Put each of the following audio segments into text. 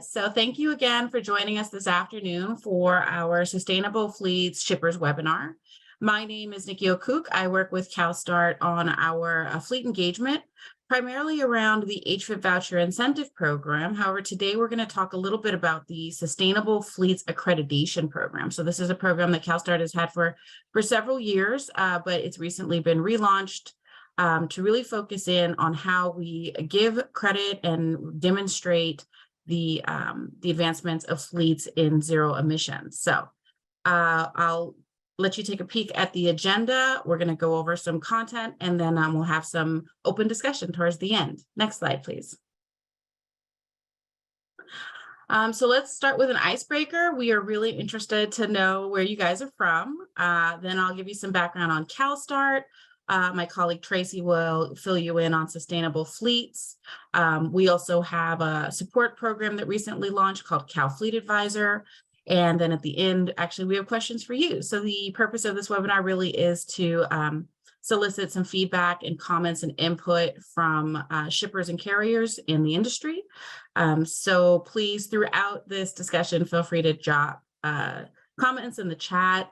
So thank you again for joining us this afternoon for our Sustainable Fleets Shippers webinar. My name is Nikki O'Kook. I work with CalSTART on our fleet engagement, primarily around the HVIP voucher incentive program. However, today we're going to talk a little bit about the Sustainable Fleets Accreditation Program. So this is a program that CalSTART has had for several years, but it's recently been relaunched to really focus in on how we give credit and demonstrate the advancements of fleets in zero emissions. So I'll let you take a peek at the agenda. We're going to go over some content, and then we'll have some open discussion towards the end. Next slide, please. So let's start with an icebreaker. We are really interested to know where you guys are from. Then I'll give you some background on CalSTART. My colleague Tracy will fill you in on sustainable fleets. We also have a support program that recently launched called Cal Fleet Advisor. And then at the end, actually, we have questions for you. So the purpose of this webinar really is to solicit some feedback and comments and input from shippers and carriers in the industry. So please, throughout this discussion, feel free to drop comments in the chat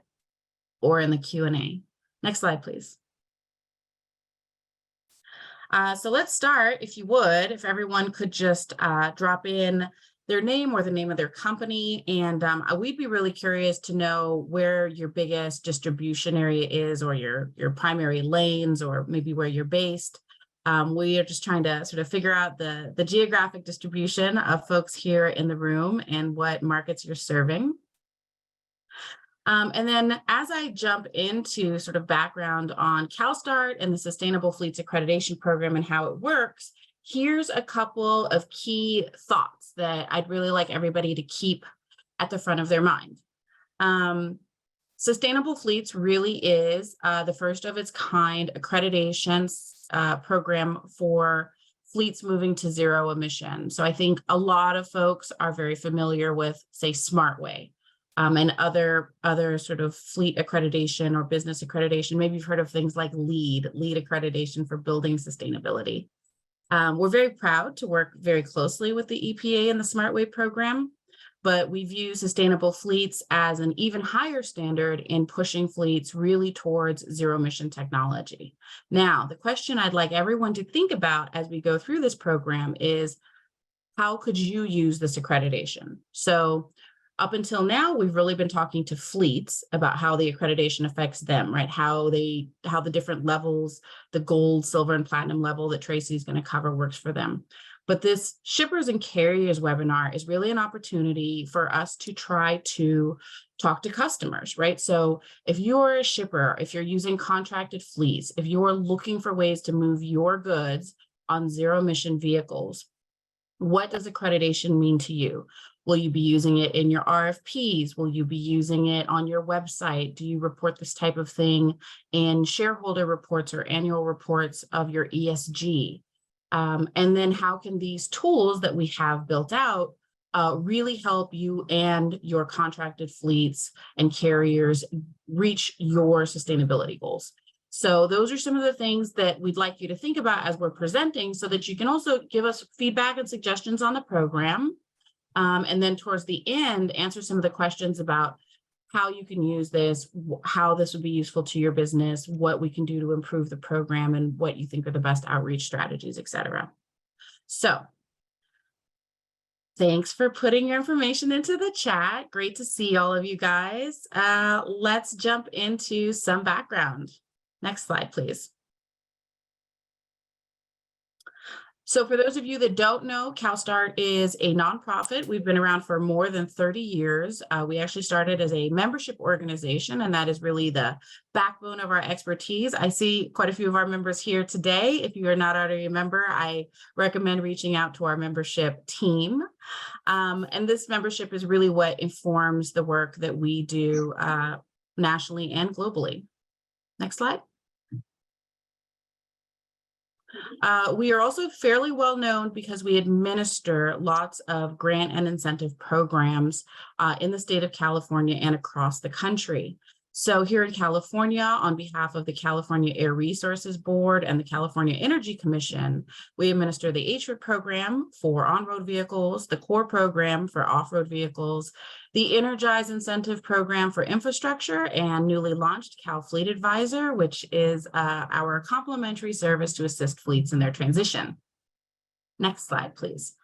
or in the Q&A. Next slide, please. So let's start, if you would, if everyone could just drop in their name or the name of their company. And we'd be really curious to know where your biggest distribution area is, or your primary lanes, or maybe where you're based. We are just trying to sort of figure out the geographic distribution of folks here in the room and what markets you're serving. And then as I jump into sort of background on CalSTART and the Sustainable Fleets Accreditation Program and how it works, here's a couple of key thoughts that I'd really like everybody to keep at the front of their mind. Sustainable Fleets really is the first of its kind accreditation program for fleets moving to zero emission. So I think a lot of folks are very familiar with, say, SmartWay. And other sort of fleet accreditation or business accreditation. Maybe you've heard of things like LEED accreditation for building sustainability. We're very proud to work very closely with the EPA and the SmartWay program, but we view sustainable fleets as an even higher standard in pushing fleets really towards zero emission technology. Now, the question I'd like everyone to think about as we go through this program is, how could you use this accreditation? So up until now, we've really been talking to fleets about how the accreditation affects them, right? How the different levels, the gold, silver, and platinum level that Tracy's going to cover works for them. But this shippers and carriers webinar is really an opportunity for us to try to talk to customers, right? So if you're a shipper, if you're using contracted fleets, if you're looking for ways to move your goods on zero emission vehicles, what does accreditation mean to you? Will you be using it in your RFPs? Will you be using it on your website? Do you report this type of thing in shareholder reports or annual reports of your ESG? And then how can these tools that we have built out really help you and your contracted fleets and carriers reach your sustainability goals? So those are some of the things that we'd like you to think about as we're presenting, so that you can also give us feedback and suggestions on the program. And then towards the end, answer some of the questions about how you can use this, how this would be useful to your business, what we can do to improve the program, and what you think are the best outreach strategies, et cetera. So thanks for putting your information into the chat. Great to see all of you guys. Let's jump into some background. Next slide, please. So for those of you that don't know, CalSTART is a nonprofit. We've been around for more than 30 years. We actually started as a membership organization, and that is really the backbone of our expertise. I see quite a few of our members here today. If you are not already a member, I recommend reaching out to our membership team. And this membership is really what informs the work that we do nationally and globally. Next slide. We are also fairly well known because we administer lots of grant and incentive programs in the state of California and across the country. So here in California, on behalf of the California Air Resources Board and the California Energy Commission, we administer the HVIP program for on-road vehicles, the CORE program for off-road vehicles, the Energize incentive program for infrastructure, and newly launched Cal Fleet Advisor, which is our complimentary service to assist fleets in their transition. Next slide, please.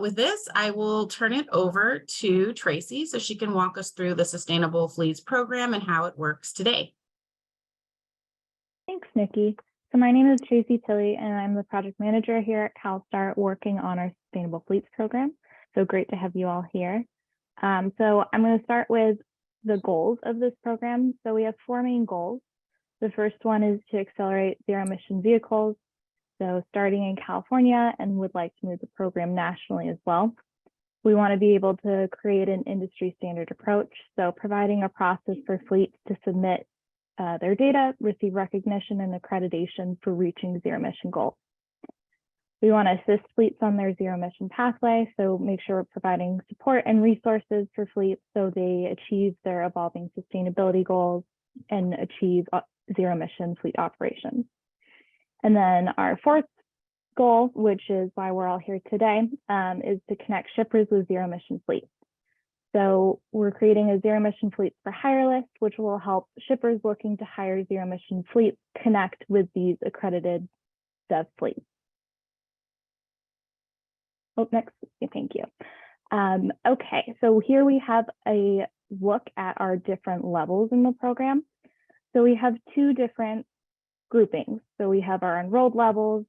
With this, I will turn it over to Tracy so she can walk us through the Sustainable Fleets program and how it works today. Thanks, Nikki. So my name is Tracy Tilley, and I'm the project manager here at CalSTART working on our Sustainable Fleets program. So great to have you all here. So I'm going to start with the goals of this program. So we have 4 main goals. The first one is to accelerate zero emission vehicles. So starting in California, and would like to move the program nationally as well. We want to be able to create an industry standard approach. So providing a process for fleets to submit their data, receive recognition and accreditation for reaching zero emission goals. We want to assist fleets on their zero emission pathway. So make sure we're providing support and resources for fleets so they achieve their evolving sustainability goals and achieve zero emission fleet operations. And then our 4th goal, which is why we're all here today, is to connect shippers with zero emission fleets. So we're creating a zero emission fleets for hire list, which will help shippers looking to hire zero emission fleets connect with these accredited ZEV fleets. Oh, next, thank you. Okay, so here we have a look at our different levels in the program. So we have 2 different groupings. So we have our enrolled levels,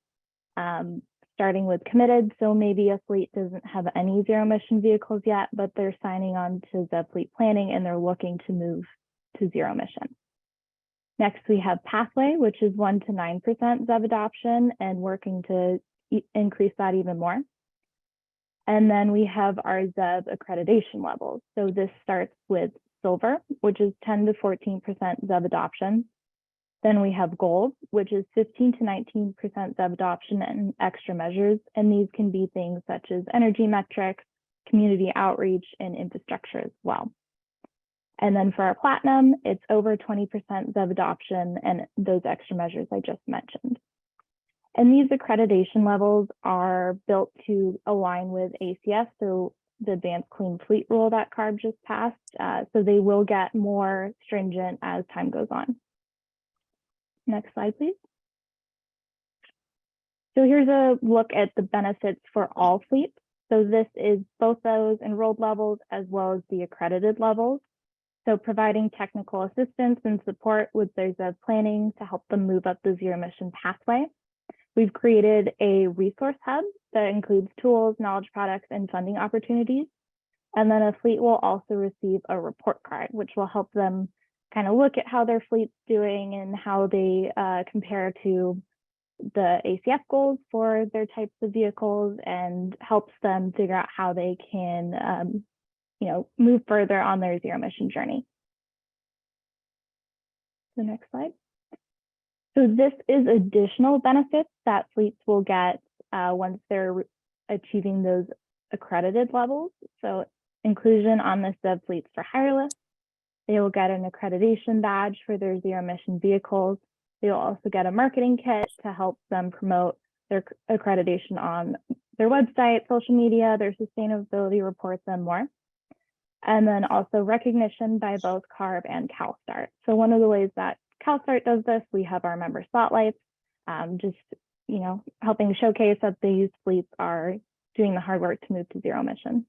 starting with committed. So maybe a fleet doesn't have any zero emission vehicles yet, but they're signing on to ZEV fleet planning and they're looking to move to zero emission. Next, we have pathway, which is 1 to 9% ZEV adoption and working to increase that even more. And then we have our ZEV accreditation levels. So this starts with silver, which is 10 to 14% ZEV adoption. Then we have gold, which is 15 to 19% ZEV adoption and extra measures. And these can be things such as energy metrics, community outreach, and infrastructure as well. And then for our platinum, it's over 20% ZEV adoption and those extra measures I just mentioned. And these accreditation levels are built to align with ACS, so the Advanced Clean Fleet Rule that CARB just passed. So they will get more stringent as time goes on. Next slide, please. So here's a look at the benefits for all fleets. So this is both those enrolled levels as well as the accredited levels. So providing technical assistance and support with their ZEV planning to help them move up the zero emission pathway. We've created a resource hub that includes tools, knowledge products, and funding opportunities. And then a fleet will also receive a report card, which will help them kind of look at how their fleet's doing and how they compare to the ACF goals for their types of vehicles and helps them figure out how they can move further on their zero emission journey. The next slide. So this is additional benefits that fleets will get once they're achieving those accredited levels. So inclusion on the ZEV fleets for hire list. They will get an accreditation badge for their zero emission vehicles. They will also get a marketing kit to help them promote their accreditation on their website, social media, their sustainability reports, and more. And then also recognition by both CARB and CalSTART. So one of the ways that CalSTART does this, we have our member spotlights, helping showcase that these fleets are doing the hard work to move to zero emission.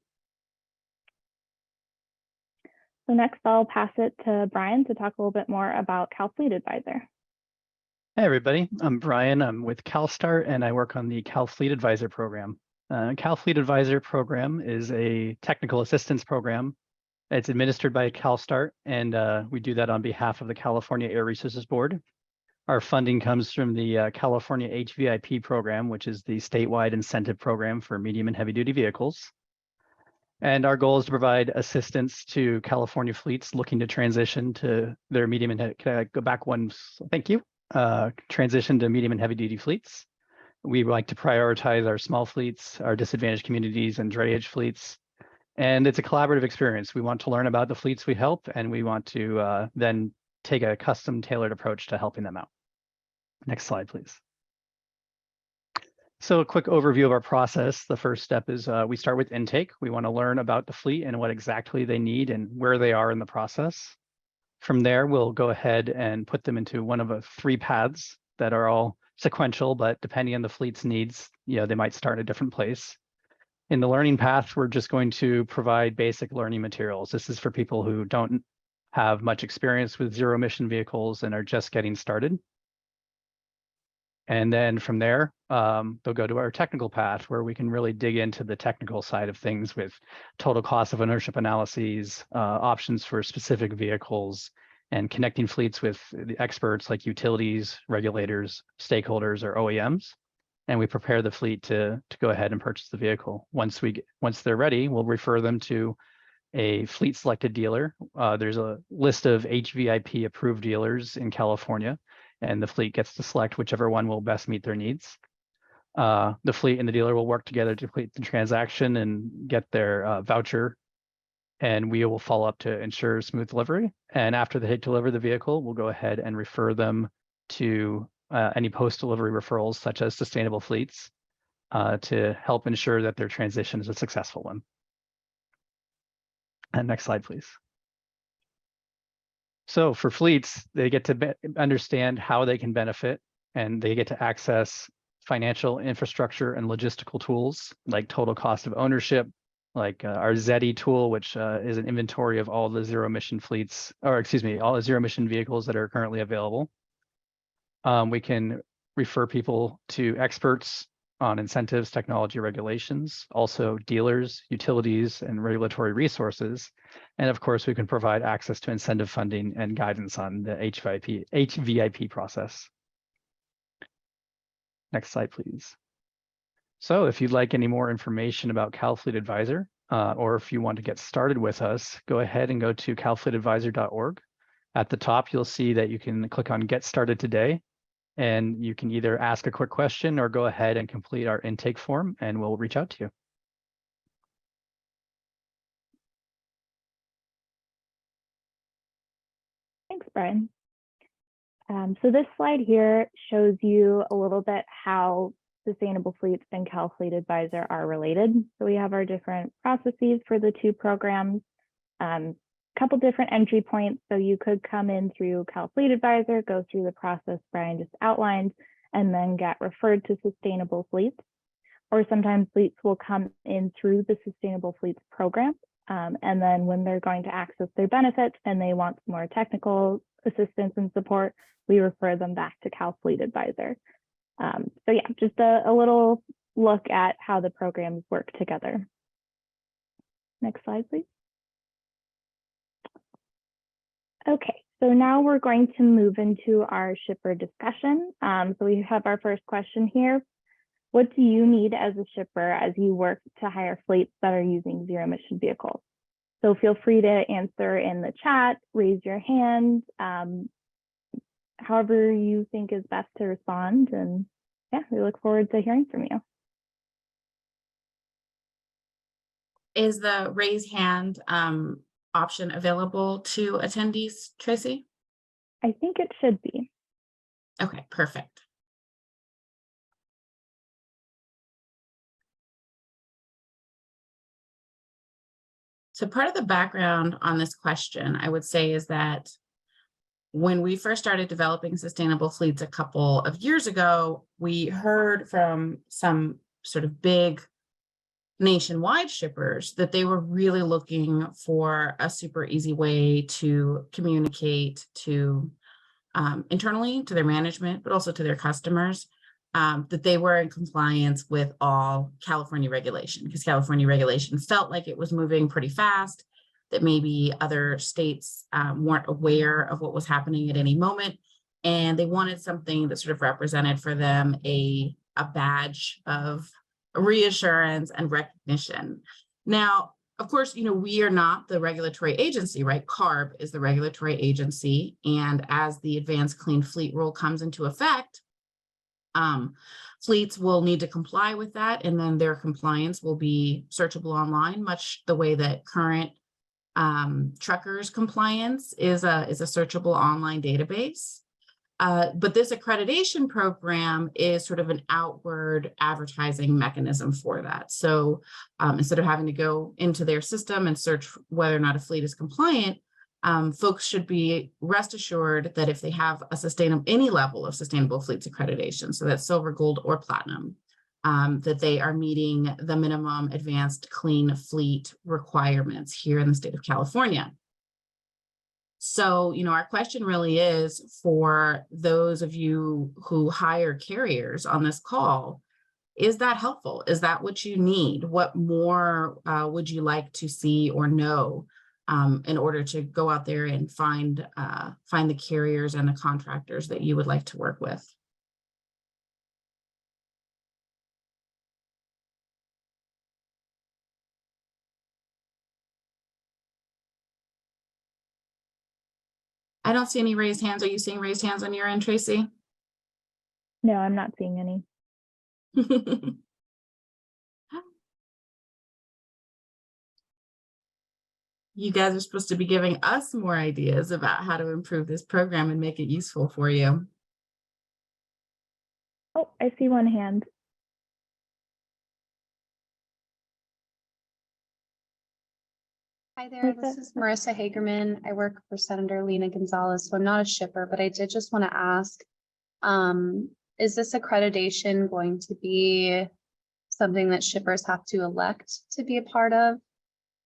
So next, I'll pass it to Brian to talk a little bit more about Cal Fleet Advisor. Hey, everybody. I'm Brian. I'm with CalSTART, and I work on the Cal Fleet Advisor program. Cal Fleet Advisor program is a technical assistance program. It's administered by CalSTART, and we do that on behalf of the California Air Resources Board. Our funding comes from the California HVIP program, which is the statewide incentive program for medium and heavy duty vehicles. And our goal is to provide assistance to California fleets looking to transition to their medium and can I go back one? Thank you. Transition to medium and heavy duty fleets. We like to prioritize our small fleets, our disadvantaged communities, and dry age fleets. And it's a collaborative experience. We want to learn about the fleets we help, and we want to then take a custom tailored approach to helping them out. Next slide, please. So a quick overview of our process. The first step is we start with intake. We want to learn about the fleet and what exactly they need and where they are in the process. From there, we'll go ahead and put them into one of 3 paths that are all sequential, but depending on the fleet's needs, they might start in a different place. In the learning path, we're just going to provide basic learning materials. This is for people who don't have much experience with zero emission vehicles and are just getting started. And then from there, they'll go to our technical path where we can really dig into the technical side of things with total cost of ownership analyses, options for specific vehicles, and connecting fleets with the experts like utilities, regulators, stakeholders, or OEMs. And we prepare the fleet to go ahead and purchase the vehicle. Once they're ready, we'll refer them to a fleet selected dealer. There's a list of HVIP approved dealers in California, and the fleet gets to select whichever one will best meet their needs. The fleet and the dealer will work together to complete the transaction and get their voucher, and we will follow up to ensure smooth delivery. And after they deliver the vehicle, we'll go ahead and refer them to any post-delivery referrals, such as Sustainable Fleets, to help ensure that their transition is a successful one. And next slide, please. So for fleets, they get to understand how they can benefit, and they get to access financial infrastructure and logistical tools like total cost of ownership, like our ZEDI tool, which is an inventory of all the zero emission fleets, or excuse me, all the zero emission vehicles that are currently available. We can refer people to experts on incentives, technology, regulations, also dealers, utilities, and regulatory resources. And of course, we can provide access to incentive funding and guidance on the HVIP process. Next slide, please. So if you'd like any more information about CalFleet Advisor, or if you want to get started with us, go ahead and go to calfleetadvisor.org. At the top, you'll see that you can click on Get Started Today, and you can either ask a quick question or go ahead and complete our intake form, and we'll reach out to you. Thanks, Brian. So this slide here shows you a little bit how Sustainable Fleets and CalFleet Advisor are related. So we have our different processes for the 2 programs, couple different entry points. So you could come in through CalFleet Advisor, go through the process Brian just outlined, and then get referred to Sustainable Fleets. Or sometimes fleets will come in through the Sustainable Fleets program. And then when they're going to access their benefits and they want some more technical assistance and support, we refer them back to CalFleet Advisor. So yeah, just a little look at how the programs work together. Next slide, please. Okay, so now we're going to move into our shipper discussion. So we have our first question here. What do you need as a shipper as you work to hire fleets that are using zero emission vehicles? So feel free to answer in the chat, raise your hand, however you think is best to respond. And yeah, we look forward to hearing from you. Is the raise hand option available to attendees, Tracy? I think it should be. Okay, perfect. So part of the background on this question, I would say, is that when we first started developing Sustainable Fleets a couple of years ago, we heard from some sort of big nationwide shippers that they were really looking for a super easy way to communicate to internally to their management, but also to their customers, that they were in compliance with all California regulation, because California regulation felt like it was moving pretty fast, that maybe other states weren't aware of what was happening at any moment. And they wanted something that sort of represented for them a badge of reassurance and recognition. Now, of course, we are not the regulatory agency, right? CARB is the regulatory agency. And as the Advanced Clean Fleet Rule comes into effect, Fleets will need to comply with that, and then their compliance will be searchable online, much the way that current truckers compliance is a searchable online database. But this accreditation program is sort of an outward advertising mechanism for that. So instead of having to go into their system and search whether or not a fleet is compliant, folks should be rest assured that if they have any level of sustainable fleets accreditation, so that's silver, gold, or platinum, that they are meeting the minimum advanced clean fleet requirements here in the state of California. So, our question really is for those of you who hire carriers on this call, is that helpful? Is that what you need? What more would you like to see or know in order to go out there and find the carriers and the contractors that you would like to work with? I don't see any raised hands. Are you seeing raised hands on your end, Tracy? No, I'm not seeing any. You guys are supposed to be giving us more ideas about how to improve this program and make it useful for you. Oh, I see one hand. Hi there, this is Marissa Hagerman. I work for Senator Lena Gonzalez, so I'm not a shipper, but I did just want to ask, is this accreditation going to be something that shippers have to elect to be a part of?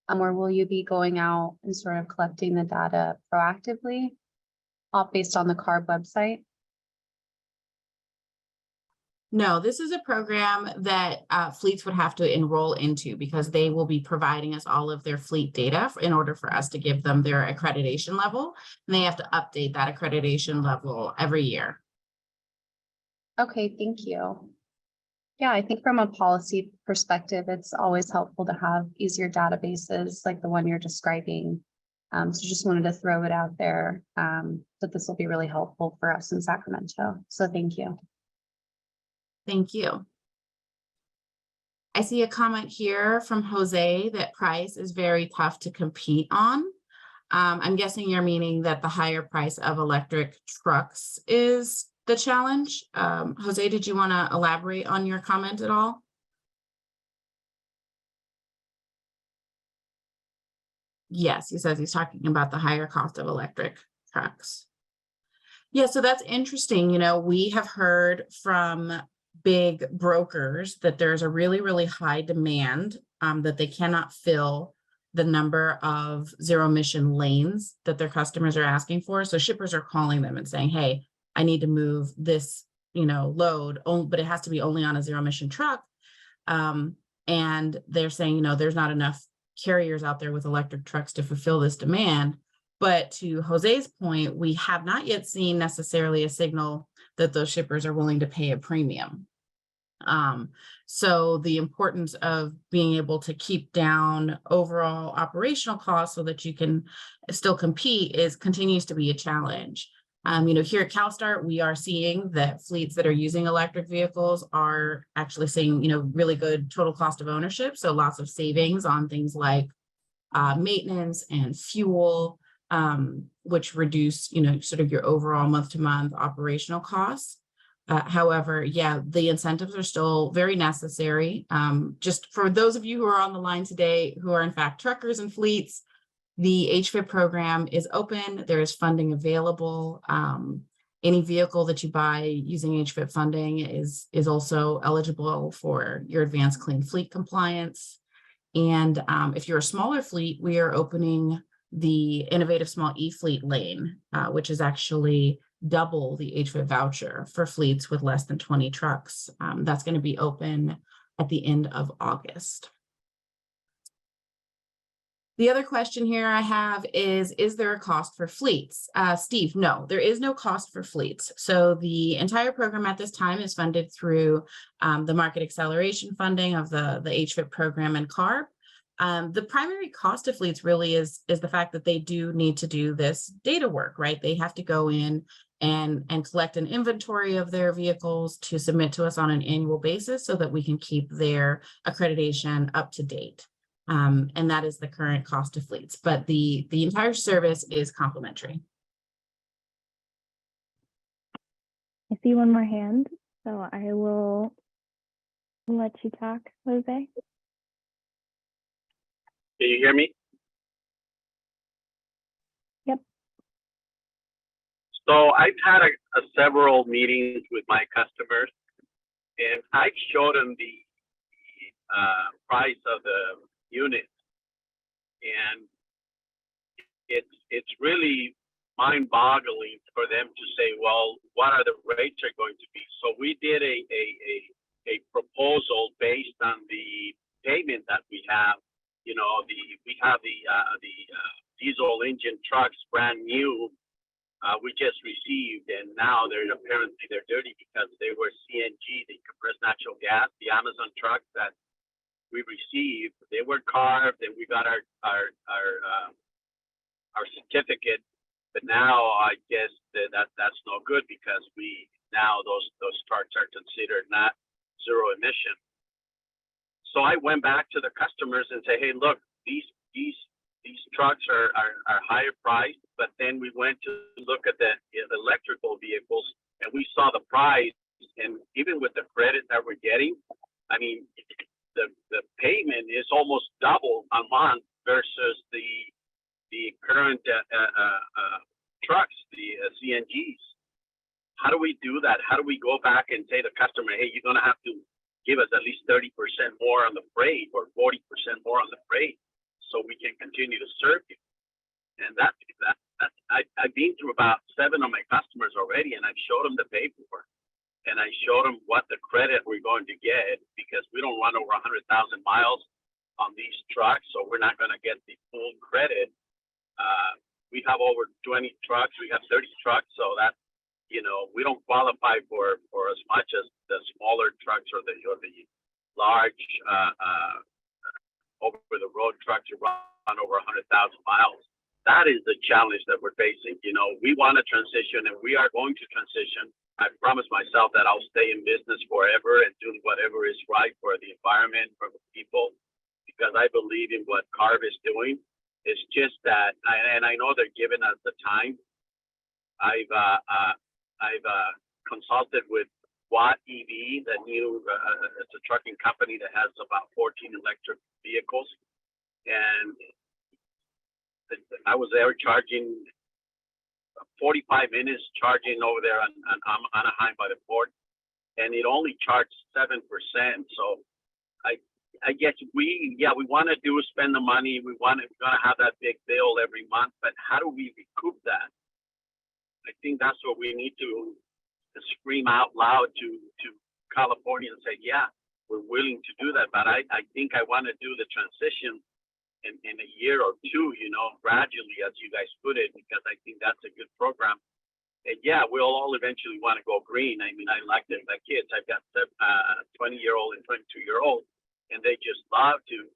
Or will you be going out and sort of collecting the data proactively, all based on the CARB website? No, this is a program that fleets would have to enroll into because they will be providing us all of their fleet data in order for us to give them their accreditation level. And they have to update that accreditation level every year. Okay, thank you. Yeah, I think from a policy perspective, it's always helpful to have easier databases like the one you're describing. So just wanted to throw it out there that this will be really helpful for us in Sacramento. So thank you. Thank you. I see a comment here from Jose that price is very tough to compete on. I'm guessing you're meaning that the higher price of electric trucks is the challenge. Jose, did you want to elaborate on your comment at all? Yes, he says he's talking about the higher cost of electric trucks. Yeah, so that's interesting. We have heard from big brokers that there's a really, really high demand that they cannot fill the number of zero emission lanes that their customers are asking for. So shippers are calling them and saying, hey, I need to move this, load, but it has to be only on a zero emission truck. And they're saying, there's not enough carriers out there with electric trucks to fulfill this demand. But to Jose's point, we have not yet seen necessarily a signal that those shippers are willing to pay a premium. So the importance of being able to keep down overall operational costs so that you can still compete continues to be a challenge. Here at CalSTART, we are seeing that fleets that are using electric vehicles are actually seeing, really good total cost of ownership. So lots of savings on things like maintenance and fuel, which reduce, sort of your overall month-to-month operational costs. However, the incentives are still very necessary. Just for those of you who are on the line today, who are in fact truckers and fleets, the HVIP program is open. There is funding available. Any vehicle that you buy using HVIP funding is also eligible for your advanced clean fleet compliance. And if you're a smaller fleet, we are opening the innovative small e-fleet lane, which is actually double the HVIP voucher for fleets with less than 20 trucks. That's going to be open at the end of August. The other question here I have is there a cost for fleets? Steve, no, there is no cost for fleets. So the entire program at this time is funded through the market acceleration funding of the HVIP program and CARB. The primary cost of fleets really is the fact that they do need to do this data work, right? They have to go in and collect an inventory of their vehicles to submit to us on an annual basis so that we can keep their accreditation up to date. And that is the current cost of fleets, but the entire service is complimentary. I see one more hand, so I will let you talk, Jose. Can you hear me? Yep. So I've had several meetings with my customers, and I've showed them the price of the unit, and it's really mind-boggling for them to say, well, what are the rates are going to be? So we did a proposal based on the payment that we have. You know, we have the diesel engine trucks brand new. We just received, and now they're dirty because they were CNG, the compressed natural gas, the Amazon trucks that we received. They were carved, and we got our certificate. But now I guess that's no good because now those trucks are considered not zero emission. So I went back to the customers and say, hey, look, these trucks are higher priced, but then we went to look at the electrical vehicles and we saw the price, and even with the credit that we're getting, I mean, the payment is almost double a month versus the current trucks, the CNGs. How do we do that? How do we go back and say to the customer, hey, you're going to have to give us at least 30% more on the freight or 40% more on the freight so we can continue to serve you? And I've been through about 7 of my customers already, and I've showed them the paperwork, and I showed them what the credit we're going to get, because we don't run over 100,000 miles on these trucks, so we're not going to get the full credit. We have over 20 trucks. We have 30 trucks, so that, you know, we don't qualify for as much as the smaller trucks or the large over the road trucks who run over 100,000 miles. That is the challenge that we're facing. You know, we want to transition, and we are going to transition. I promised myself that I'll stay in business forever and do whatever is right for the environment, for the people, because I believe in what CARB is doing. It's just that, and I know they're giving us the time. I've consulted with Watt EV, the new, it's a trucking company that has about 14 electric vehicles. And I was there charging 45 minutes charging over there on Anaheim by the port, and it only charged 7%. So I guess we want to spend the money. We're gonna have that big bill every month, but how do we recoup that? I think that's what we need to scream out loud to California and say, yeah, we're willing to do that. But I think I want to do the transition in a year or two, you know, gradually, as you guys put it, because I think that's a good program. And yeah, we'll all eventually want to go green. I mean, I like the kids. I've got 20-year-old and 22-year-old, and they just love to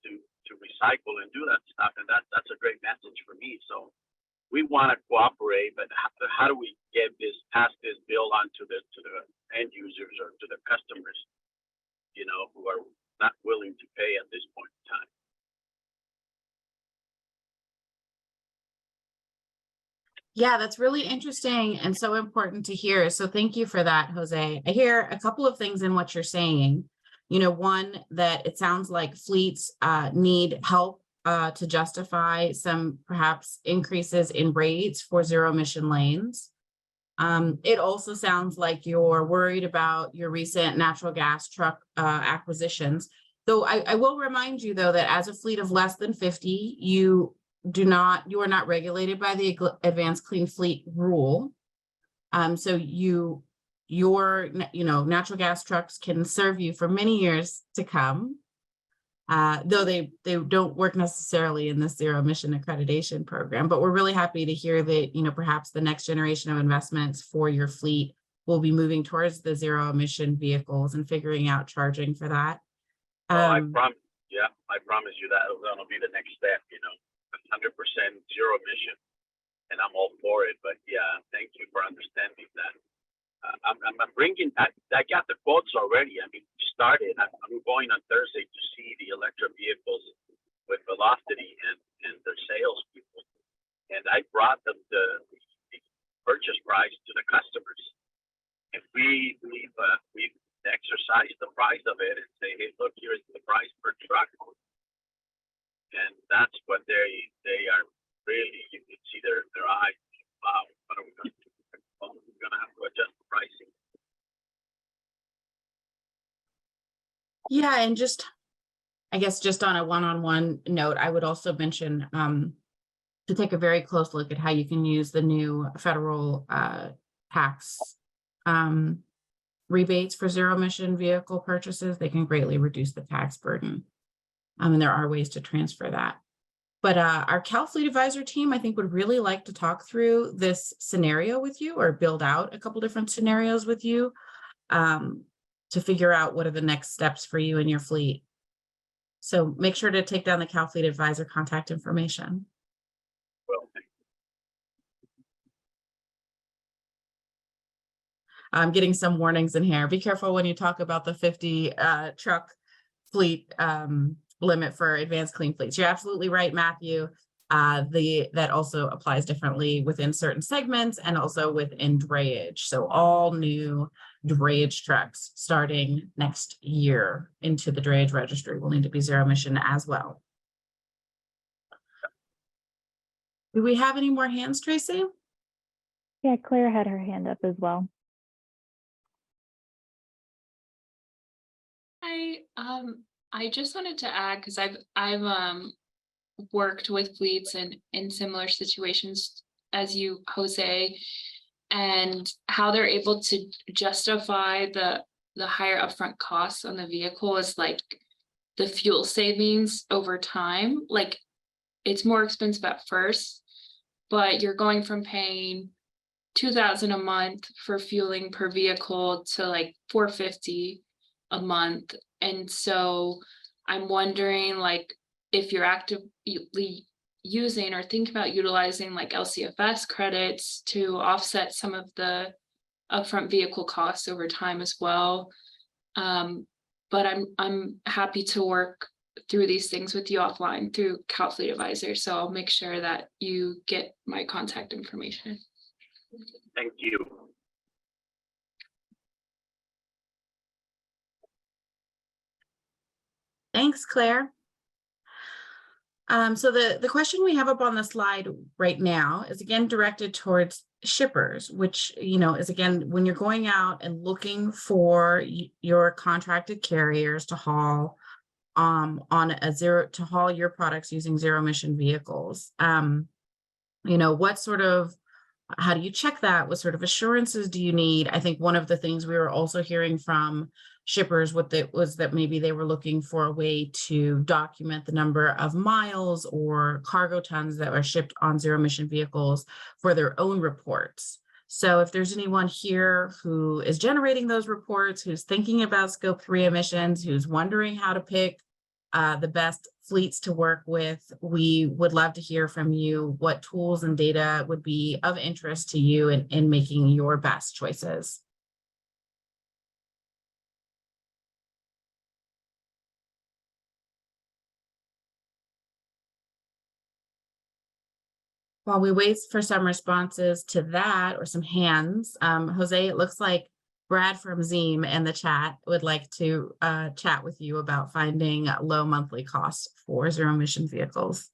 recycle and do that stuff. And that's a great message for me. So we want to cooperate, but how do we pass this bill on to the end users or to the customers, you know, who are not willing to pay at this point in time? Yeah, that's really interesting and so important to hear. So thank you for that, Jose. I hear a couple of things in what you're saying. You know, one, that it sounds like fleets need help to justify some perhaps increases in rates for zero emission lanes. It also sounds like you're worried about your recent natural gas truck acquisitions. Though I will remind you, though, that as a fleet of less than 50, you are not regulated by the Advanced Clean Fleet rule. So your natural gas trucks can serve you for many years to come, though they don't work necessarily in this zero emission accreditation program. But we're really happy to hear that, you know, perhaps the next generation of investments for your fleet will be moving towards the zero emission vehicles and figuring out charging for that. I promise you that that'll be the next step, you know, 100% zero emission. and I'm all for it. But yeah, thank you for understanding that. I'm bringing. I got the quotes already. I mean, I'm going on Thursday to see the electric vehicles with Velocity and their salespeople, and I brought them the purchase price to the customers. If we've exercised the price of it and say, hey, look, here's the price per truck, and that's what they are really. You can see their eyes. Wow, what are we going to do? Well, we're going to have to adjust the pricing. Yeah, and just, I guess, just on a one-on-one note, I would also mention to take a very close look at how you can use the new federal tax rebates for zero emission vehicle purchases. They can greatly reduce the tax burden. And there are ways to transfer that. But our Cal Fleet Advisor team, I think, would really like to talk through this scenario with you, or build out a couple different scenarios with you to figure out what are the next steps for you and your fleet. So make sure to take down the Cal Fleet Advisor contact information. Well, I'm getting some warnings in here. Be careful when you talk about the 50 truck fleet limit for advanced clean fleets. You're absolutely right, Matthew. That also applies differently within certain segments and also within drayage. So all new drayage trucks starting next year into the drayage registry will need to be zero emission as well. Do we have any more hands, Tracy? Yeah, Claire had her hand up as well. Hi, I just wanted to add, because I've worked with fleets in similar situations as you, Jose, and how they're able to justify the higher upfront costs on the vehicle is like the fuel savings over time. Like, it's more expensive at first, but you're going from paying $2,000 a month for fueling per vehicle to like $450 a month. And so I'm wondering, like, if you're actively using or think about utilizing like LCFS credits to offset some of the upfront vehicle costs over time as well. But I'm happy to work through these things with you offline through Cal Fleet Advisor. So I'll make sure that you get my contact information. thank you. Thanks, Claire. So the question we have up on the slide right now is again directed towards shippers, which, you know, is again, when you're going out and looking for your contracted carriers to haul on a to haul your products using zero emission vehicles. You know, how do you check that? What sort of assurances do you need? I think one of the things we were also hearing from shippers was that maybe they were looking for a way to document the number of miles or cargo tons that were shipped on zero emission vehicles for their own reports. So if there's anyone here who is generating those reports, who's thinking about scope 3 emissions, who's wondering how to pick the best fleets to work with, we would love to hear from you what tools and data would be of interest to you in making your best choices. While we wait for some responses to that or some hands, Jose, it looks like Brad from Zeem in the chat would like to chat with you about finding low monthly costs for zero emission vehicles.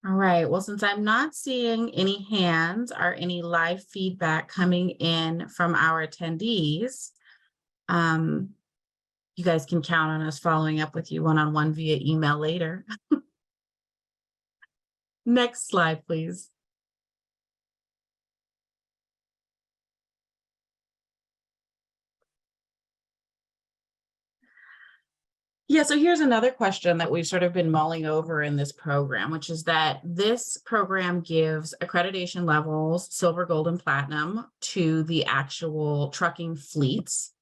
All right, well, since I'm not seeing any hands or any live feedback coming in from our attendees, you guys can count on us following up with you one-on-one via email later. Next slide, please. Yeah, so here's another question that we've sort of been mulling over in this program, which is that this program gives accreditation levels, silver, gold, and platinum to the actual trucking fleets.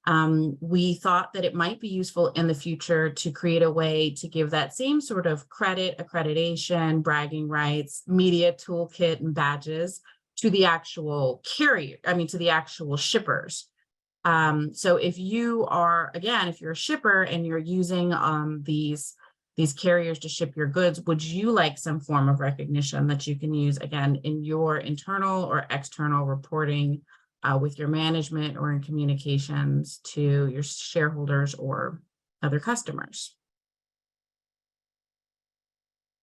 We thought that it might be useful in the future to create a way to give that same sort of credit, accreditation, bragging rights, media toolkit, and badges to the actual carrier, to the actual shippers. So if you are, again, if you're a shipper and you're using these carriers to ship your goods, would you like some form of recognition that you can use, again, in your internal or external reporting with your management or in communications to your shareholders or other customers?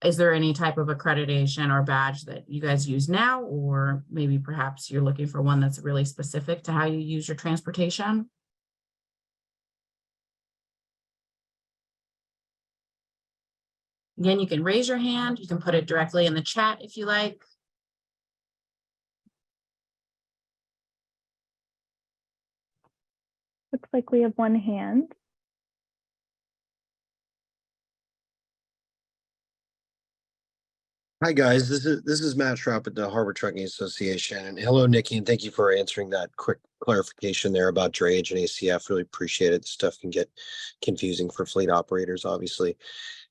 Is there any type of accreditation or badge that you guys use now, or maybe perhaps you're looking for one that's really specific to how you use your transportation? Again, you can raise your hand. You can put it directly in the chat if you like. Looks like we have one hand. Hi guys, this is Matt Schrapp at the Harbor Trucking Association. And hello, Nikki, and thank you for answering that quick clarification there about drayage and ACF. Really appreciate it. This stuff can get confusing for fleet operators, obviously.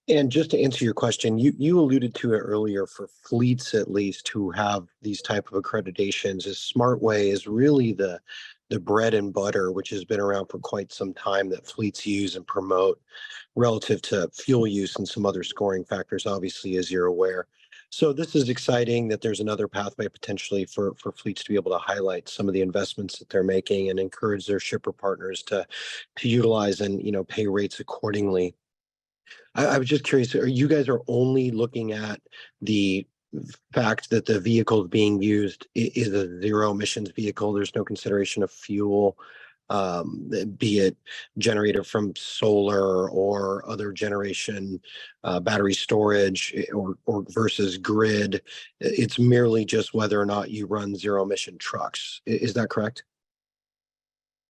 And just to answer your question, you alluded to it earlier, for fleets at least who have these type of accreditations, is SmartWay is really the bread and butter, which has been around for quite some time, that fleets use and promote relative to fuel use and some other scoring factors, obviously, as you're aware. So this is exciting that there's another pathway potentially for fleets to be able to highlight some of the investments that they're making and encourage their shipper partners to utilize and pay rates accordingly. I was just curious, you guys are only looking at the fact that the vehicle being used is a zero emissions vehicle? There's no consideration of fuel, be it generated from solar or other generation, battery storage, or versus grid. It's merely just whether or not you run zero emission trucks. Is that correct?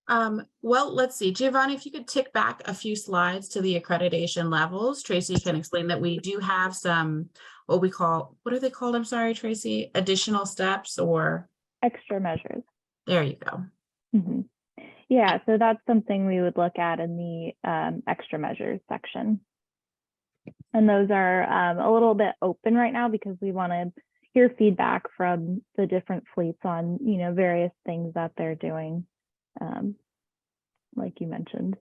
Well, let's see, Giovanni, if you could tick back a few slides to the accreditation levels. Tracy can explain that we do have some, what are they called? I'm sorry, Tracy, additional steps or? Extra measures. There you go. Mm-hmm. Yeah, so that's something we would look at in the extra measures section. And those are a little bit open right now because we want to hear feedback from the different fleets on, various things that they're doing, like you mentioned.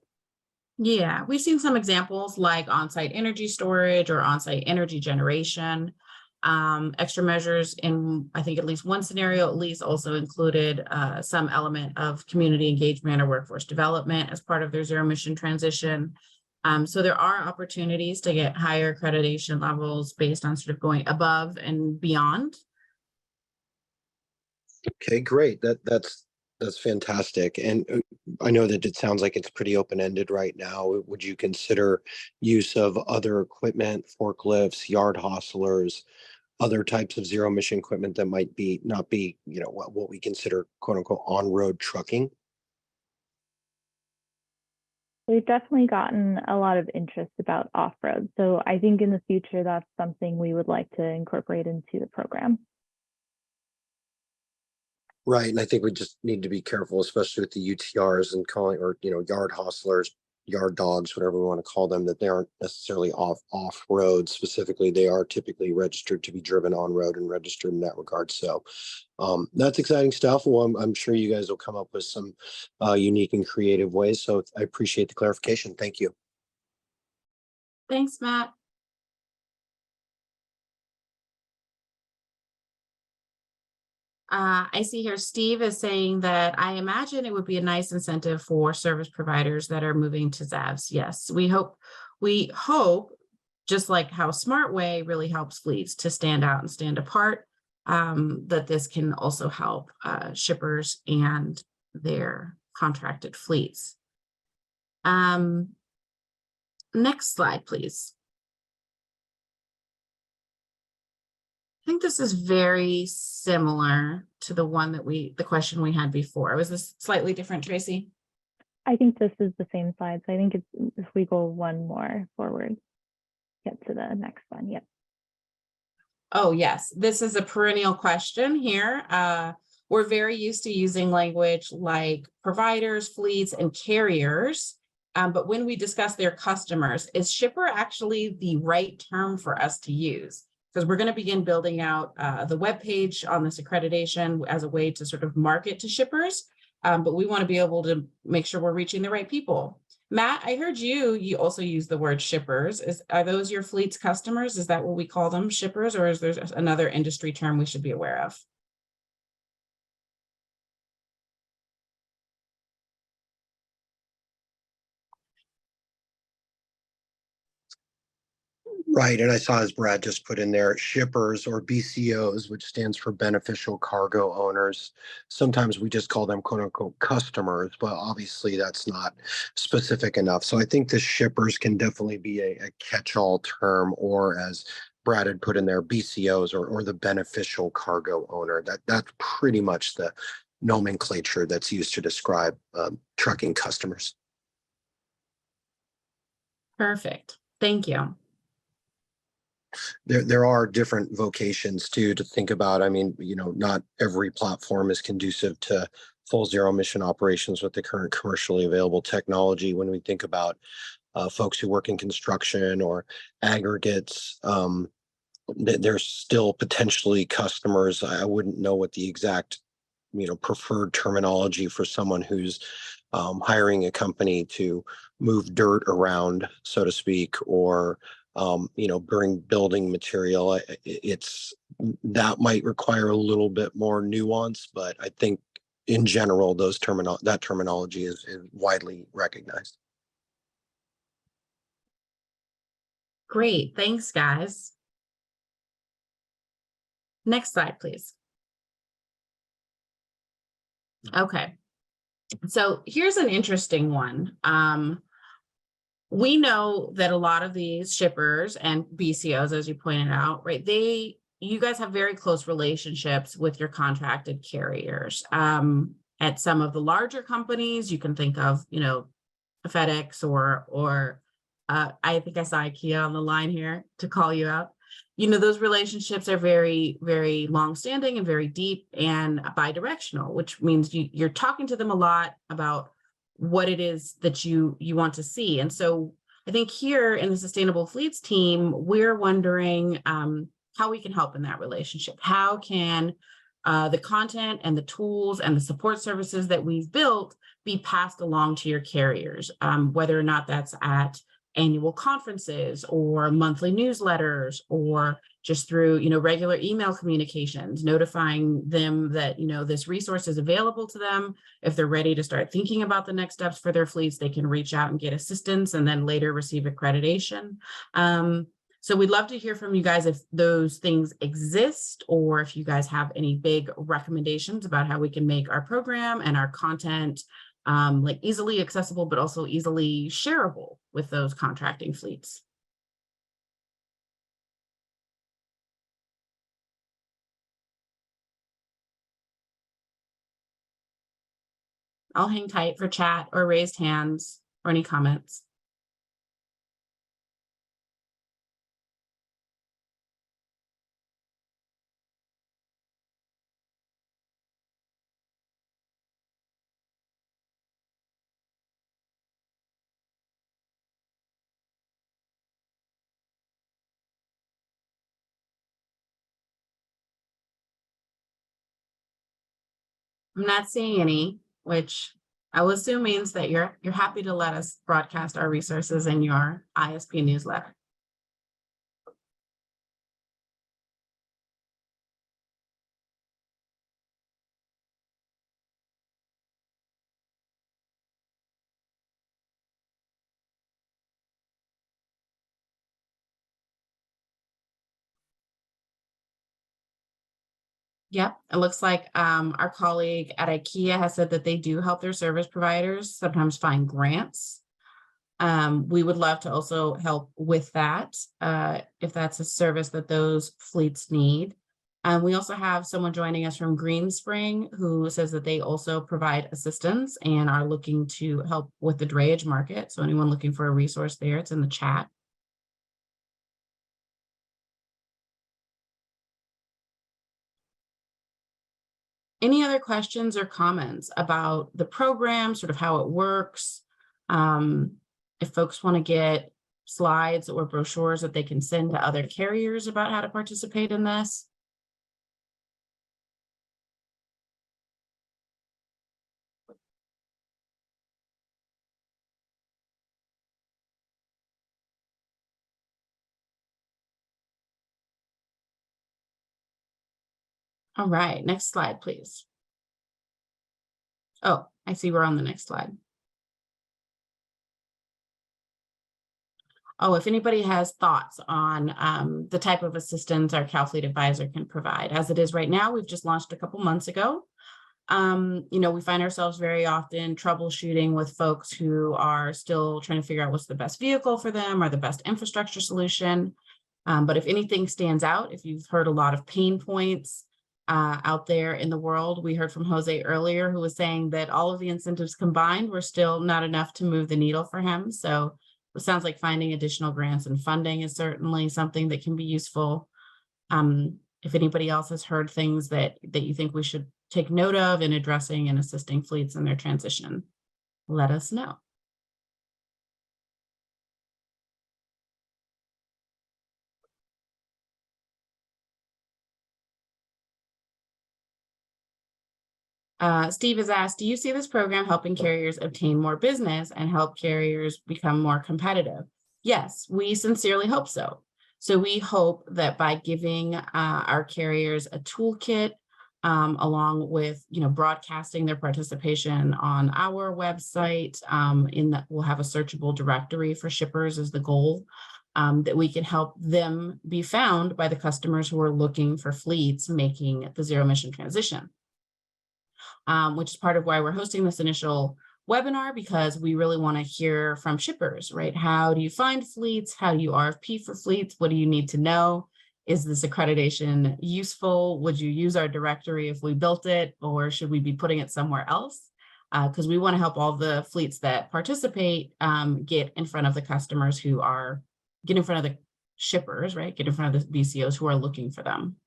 Yeah, we've seen some examples like on-site energy storage or on-site energy generation. Extra measures in, I think, at least one scenario, at least also included some element of community engagement or workforce development as part of their zero emission transition. So there are opportunities to get higher accreditation levels based on sort of going above and beyond. Okay, great. That's fantastic. And I know that it sounds like it's pretty open-ended right now. Would you consider use of other equipment, forklifts, yard hostlers, other types of zero emission equipment that might not be, what we consider quote unquote on-road trucking? We've definitely gotten a lot of interest about off-road. So I think in the future, that's something we would like to incorporate into the program. Right. And I think we just need to be careful, especially with the UTRs and calling, or, yard hostlers, yard dogs, whatever we want to call them, that they aren't necessarily off road specifically. They are typically registered to be driven on road and registered in that regard. So that's exciting stuff. Well, I'm sure you guys will come up with some unique and creative ways. So I appreciate the clarification. Thank you. Thanks, Matt. I see here Steve is saying that I imagine it would be a nice incentive for service providers that are moving to ZEVs. Yes, we hope, just like how SmartWay really helps fleets to stand out and stand apart, that this can also help shippers and their contracted fleets. Next slide, please. I think this is very similar to the one that the question we had before. Was this slightly different, Tracy? I think this is the same slide. So I think it's, if we go one more forward, get to the next one. Yep. Oh, yes, this is a perennial question here. We're very used to using language like providers, fleets, and carriers. But when we discuss their customers, is shipper actually the right term for us to use? Because we're going to begin building out the webpage on this accreditation as a way to sort of market to shippers. But we want to be able to make sure we're reaching the right people. Matt, I heard you also use the word shippers. Are those your fleet's customers? Is that what we call them, shippers, or is there another industry term we should be aware of? Right, and I saw, as Brad just put in there, shippers or BCOs, which stands for beneficial cargo owners. Sometimes we just call them quote unquote customers, but obviously that's not specific enough. So I think the shippers can definitely be a catch-all term, or as Brad had put in there, BCOs or the beneficial cargo owner. That's pretty much the nomenclature that's used to describe trucking customers. Perfect. Thank you. There are different vocations too to think about. I mean, not every platform is conducive to full zero emission operations with the current commercially available technology. When we think about folks who work in construction or aggregates, there's still potentially customers. I wouldn't know what the exact, preferred terminology for someone who's hiring a company to move dirt around, so to speak, or bring building material. That might require a little bit more nuance, but I think in general, that terminology is widely recognized. Great. Thanks, guys. Next slide, please. Okay. So here's an interesting one. We know that a lot of these shippers and BCOs, as you pointed out, right, you guys have very close relationships with your contracted carriers. At some of the larger companies, you can think of, FedEx or I think I saw IKEA on the line here to call you out. Those relationships are very, very long-standing and very deep and bi-directional, which means you're talking to them a lot about what it is that you want to see. And so I think here in the Sustainable Fleets team, we're wondering how we can help in that relationship. How can the content and the tools and the support services that we've built be passed along to your carriers, whether or not that's at annual conferences or monthly newsletters, or just through, regular email communications, notifying them that, this resource is available to them. If they're ready to start thinking about the next steps for their fleets, they can reach out and get assistance and then later receive accreditation. So we'd love to hear from you guys if those things exist, or if you guys have any big recommendations about how we can make our program and our content easily accessible, but also easily shareable with those contracting fleets. I'll hang tight for chat or raised hands or any comments. I'm not seeing any, which I will assume means that you're happy to let us broadcast our resources in your ISP newsletter. Yep, it looks like our colleague at IKEA has said that they do help their service providers sometimes find grants. We would love to also help with that if that's a service that those fleets need. We also have someone joining us from Greenspring who says that they also provide assistance and are looking to help with the drayage market. So anyone looking for a resource there, it's in the chat. Any other questions or comments about the program, sort of how it works? If folks want to get slides or brochures that they can send to other carriers about how to participate in this. All right, next slide, please. Oh, I see we're on the next slide. Oh, if anybody has thoughts on the type of assistance our CalFleet advisor can provide. As it is right now, we've just launched a couple months ago. We find ourselves very often troubleshooting with folks who are still trying to figure out what's the best vehicle for them or the best infrastructure solution. But if anything stands out, if you've heard a lot of pain points out there in the world, we heard from Jose earlier, who was saying that all of the incentives combined were still not enough to move the needle for him. So it sounds like finding additional grants and funding is certainly something that can be useful. If anybody else has heard things that you think we should take note of in addressing and assisting fleets in their transition, let us know. Steve has asked, do you see this program helping carriers obtain more business and help carriers become more competitive? Yes, we sincerely hope so. So we hope that by giving our carriers a toolkit, along with broadcasting their participation on our website, in that we'll have a searchable directory for shippers is the goal, that we can help them be found by the customers who are looking for fleets making the zero emission transition. Which is part of why we're hosting this initial webinar, because we really want to hear from shippers, right? How do you find fleets? How do you RFP for fleets? What do you need to know? Is this accreditation useful? Would you use our directory if we built it, or should we be putting it somewhere else? Because we want to help all the fleets that participate get in front of the customers who are, get in front of the shippers, right? Get in front of the BCOs who are looking for them.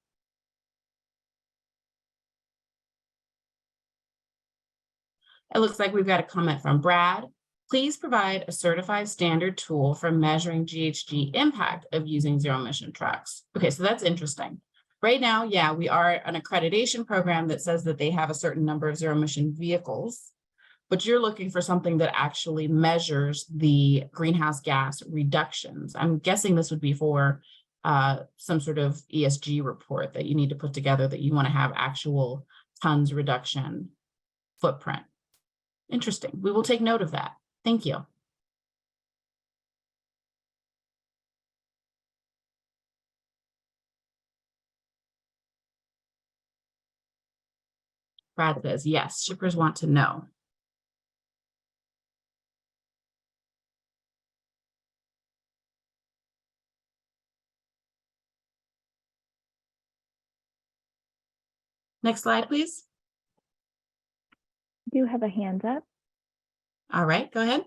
It looks like we've got a comment from Brad. Please provide a certified standard tool for measuring GHG impact of using zero emission trucks. Okay, so that's interesting. Right now, yeah, we are an accreditation program that says that they have a certain number of zero emission vehicles, but you're looking for something that actually measures the greenhouse gas reductions. I'm guessing this would be for some sort of ESG report that you need to put together, that you want to have actual tons reduction footprint. Interesting. We will take note of that. Thank you. Brad says, yes, shippers want to know. Next slide, please. Do you have a hand up? All right, go ahead.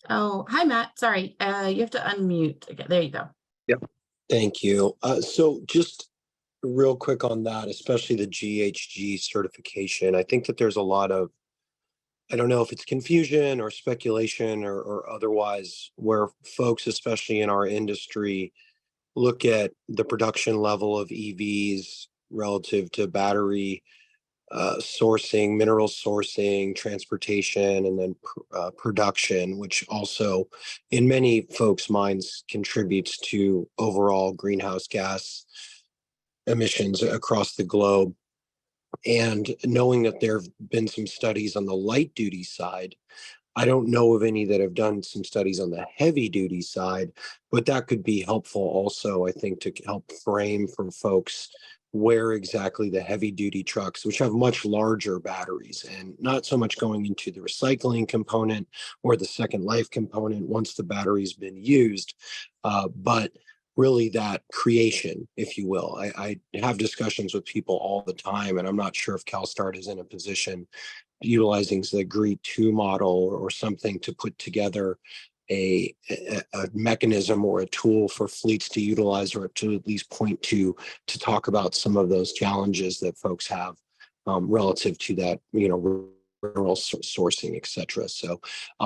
Oh, hi, Matt. Sorry, you have to unmute again. There you go. Yep. Thank you. So just real quick on that, especially the GHG certification, I think that there's a lot of, I don't know if it's confusion or speculation or otherwise, where folks, especially in our industry, look at the production level of EVs relative to battery sourcing, mineral sourcing, transportation, and then production, which also in many folks' minds contributes to overall greenhouse gas emissions across the globe. And knowing that there have been some studies on the light duty side, I don't know of any that have done some studies on the heavy duty side, but that could be helpful also, I think, to help frame for folks where exactly the heavy duty trucks, which have much larger batteries and not so much going into the recycling component or the second life component once the battery's been used, but really that creation, if you will. I have discussions with people all the time, and I'm not sure if CalSTART is in a position utilizing the GREET 2 model or something to put together a mechanism or a tool for fleets to utilize, or to at least point to talk about some of those challenges that folks have relative to that, rural sourcing, et cetera. So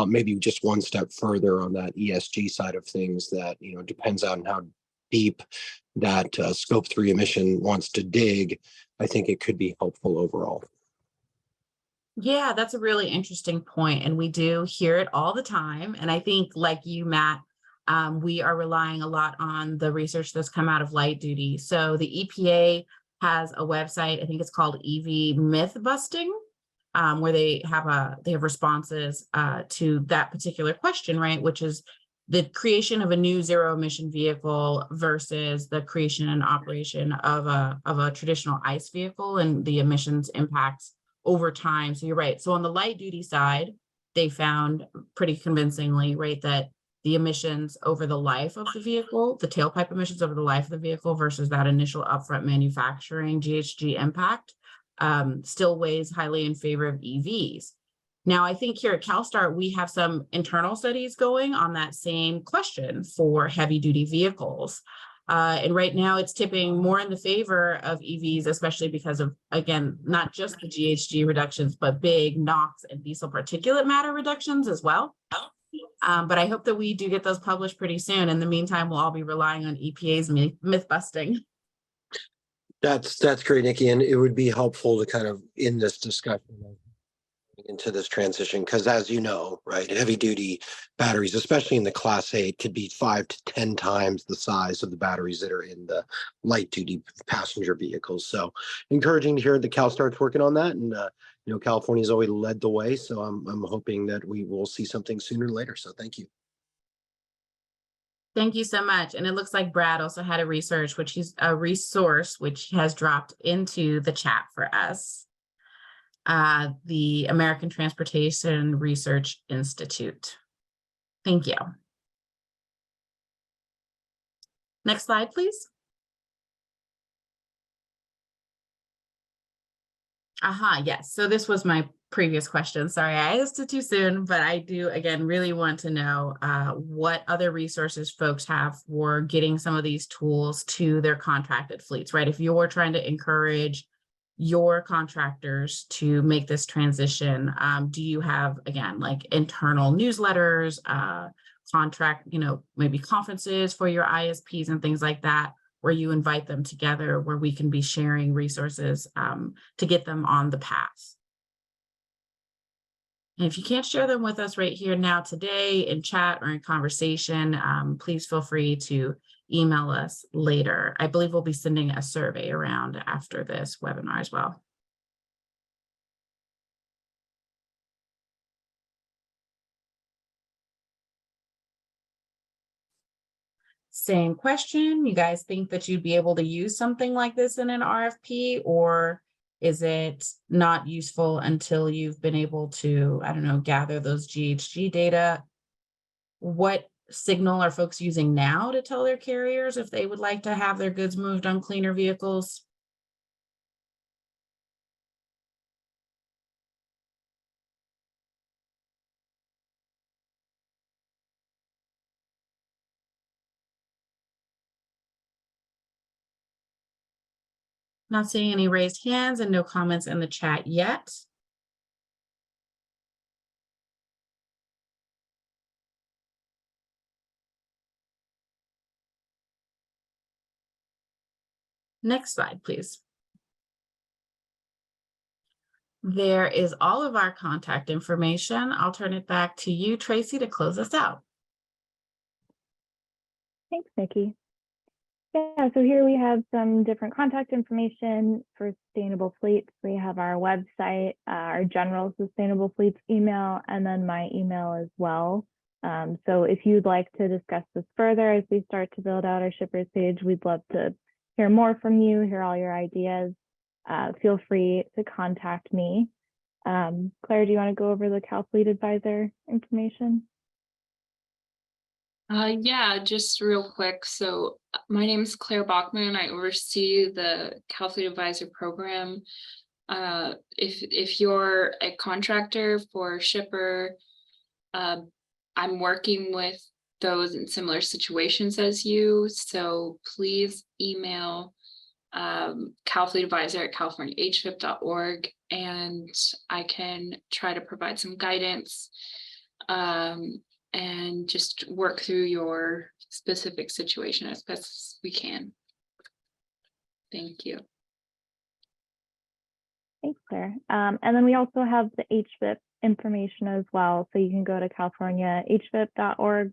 maybe just one step further on that ESG side of things that, depends on how deep that scope 3 emission wants to dig. I think it could be helpful overall. Yeah, that's a really interesting point, and we do hear it all the time. And I think, like you, Matt, we are relying a lot on the research that's come out of light duty. So the EPA has a website, I think it's called EV Myth Busting, where they have responses to that particular question, right? Which is the creation of a new zero emission vehicle versus the creation and operation of a traditional ICE vehicle and the emissions impacts over time. So you're right. So on the light duty side, they found pretty convincingly, right, that the emissions over the life of the vehicle, the tailpipe emissions over the life of the vehicle versus that initial upfront manufacturing GHG impact still weighs highly in favor of EVs. Now, I think here at CalSTART, we have some internal studies going on that same question for heavy duty vehicles. And right now it's tipping more in the favor of EVs, especially because of, again, not just the GHG reductions, but big NOx and diesel particulate matter reductions as well. But I hope that we do get those published pretty soon. In the meantime, we'll all be relying on EPA's myth busting. That's great, Nikki. And it would be helpful to kind of in this discussion into this transition, because as you know, right, heavy duty batteries, especially in the class 8, could be 5 to 10 times the size of the batteries that are in the light duty passenger vehicles. So encouraging to hear that CalSTART's working on that. And California's always led the way. So I'm hoping that we will see something sooner or later. So thank you. Thank you so much. And it looks like Brad also had a resource which he has dropped into the chat for us. The American Transportation Research Institute. Thank you. Next slide, please. Yes. So this was my previous question. Sorry, I asked it too soon, but I do, again, really want to know what other resources folks have for getting some of these tools to their contracted fleets, right? If you're trying to encourage your contractors to make this transition, do you have, again, like internal newsletters, contract, maybe conferences for your ISPs and things like that, where you invite them together, where we can be sharing resources to get them on the path? And if you can't share them with us right here now today in chat or in conversation, please feel free to email us later. I believe we'll be sending a survey around after this webinar as well. Same question. You guys think that you'd be able to use something like this in an RFP, or is it not useful until you've been able to, I don't know, gather those GHG data? What signal are folks using now to tell their carriers if they would like to have their goods moved on cleaner vehicles? Not seeing any raised hands and no comments in the chat yet. Next slide, please. There is all of our contact information. I'll turn it back to you, Tracy, to close us out. Thanks, Nikki. Yeah, so here we have some different contact information for sustainable fleets. We have our website, our general sustainable fleets email, and then my email as well. So if you'd like to discuss this further as we start to build out our shippers page, we'd love to hear more from you, hear all your ideas, feel free to contact me. Claire, do you want to go over the Cal Fleet Advisor information? Yeah, just real quick. So my name is Claire Bachman. I oversee the Cal Fleet Advisor program. If you're a contractor for shipper, I'm working with those in similar situations as you. So please email Cal Fleet Advisor at californiahfip.org, and I can try to provide some guidance. And just work through your specific situation as best as we can. Thank you. Thanks, Claire. And then we also have the HFIP information as well. So you can go to californiahfip.org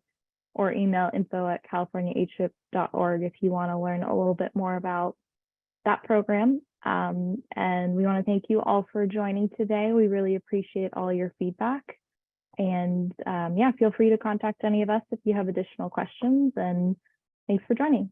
or email info@californiahfip.org if you want to learn a little bit more about that program. And we want to thank you all for joining today. We really appreciate all your feedback. And yeah, feel free to contact any of us if you have additional questions, and thanks for joining.